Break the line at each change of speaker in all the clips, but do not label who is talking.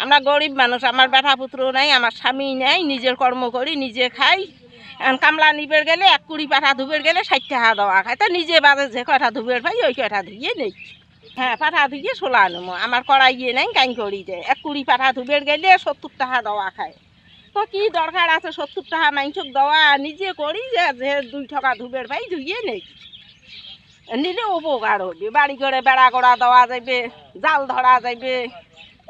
আমরা গরিব মানুষ, আমার বেটা পুত্র নাই, আমার স্বামী নাই, নিজের কর্ম করি, নিজে খাই। এখন কামলা নিবের গেলে 1 কুড়ি পাঠা ধুবের গেলে 60 টাকা দেওয়া খায়, তা নিজে বাজে যে কটা ধুবের পাই ওই কটা ধুয়ে নেই। হ্যাঁ, পাঠা ধুয়ে সোলা নেবো, আমার কড়াই ইয়ে নাই, কাইন করি যে 1 কুড়ি পাঠা ধুবের গেলে 70 টাকা দেওয়া খায়। তো কি দরকার আছে 70 টাকা মাংসক দেওয়া, নিজে করি যে 2 টাকা ধুবের পাই ধুয়ে নেই, নিলে উপকার হবে। বাড়ি করে বেড়া করা দেওয়া যাবে, জাল ধরা যাবে।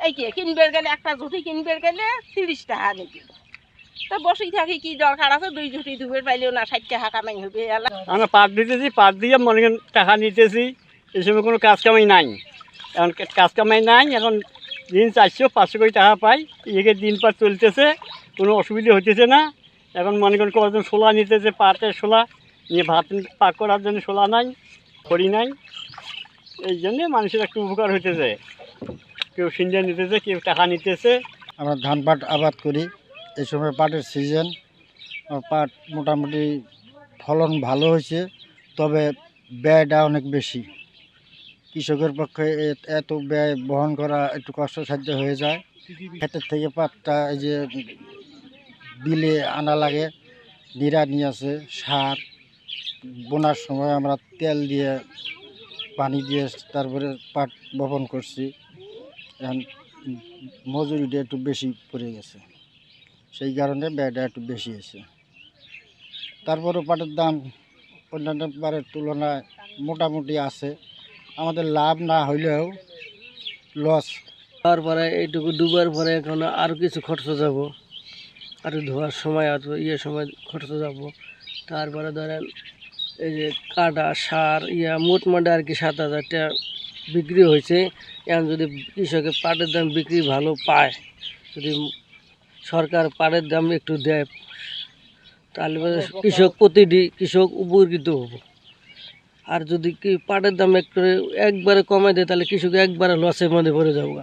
এই কি কিনবের গেলে একটা ঝুঁটি কিনবের গেলে 30 টাকা নেবে। তা বসেই থাকি, কি দরকার আছে 2 ঝুঁটি ধুবের পাইলেও না 60 টাকা কামাই হবে।
আমরা পাট দিতেছি, পাট দিয়ে মনে করেন টাকা নিতেছি। এই সময় কোনো কাজ কামাই নাই, এখন কাজ কামাই নাই। এখন দিন 400-500 করে টাকা পাই, এদিকে দিন পাট চলতেছে, কোনো অসুবিধা হইতেছে না। এখন মনে করেন কজন শোলা নিতেছে, পাটের শোলা নিয়ে ভাত পাক করার জন্য শোলা নাই, খড়ি নাই। এই জন্যে মানুষের একটু উপকার হইতেছে, কেউ সিঞ্জা নিতেছে, কেউ টাকা নিতেছে।
আমরা ধান পাট আবাদ করি, এই সময় পাটের সিজন। পাট মোটামুটি ফলন ভালো হয়েছে, তবে ব্যয়টা অনেক বেশি। কৃষকের পক্ষে এত ব্যয় বহন করা একটু কষ্টসাধ্য হয়ে যায়। ক্ষেতের থেকে পাটটা এই যে বিলে আনা লাগে, নিড়ানি আছে, সার বোনার সময় আমরা তেল দিয়ে পানি দিয়ে তারপরে পাট বপন করছি। এখন মজুরিটা একটু বেশি পড়ে গেছে, সেই কারণে ব্যয়টা একটু বেশি হয়েছে। তারপরেও পাটের দাম অন্যান্য বারের তুলনায় মোটামুটি আছে, আমাদের লাভ না হইলেও লস।
তারপরে এইটুকু ডুবার পরে এখন আরও কিছু খরচ যাব, আর ধোয়ার সময় আর সময় খরচ যাব। তারপরে ধরেন এই যে কাটা সার মোটমাটে আর কি 7,000 টাকা বিক্রি হয়েছে। এখন যদি কৃষকের পাটের দাম বিক্রি ভালো পায়, যদি সরকার পাটের দাম একটু দেয়, তাহলে কৃষক উপকৃত হবো। আর যদি কি পাটের দাম একবারে কমাই দেয়, তাহলে কৃষক একবারে লসের মধ্যে পড়ে যাবো।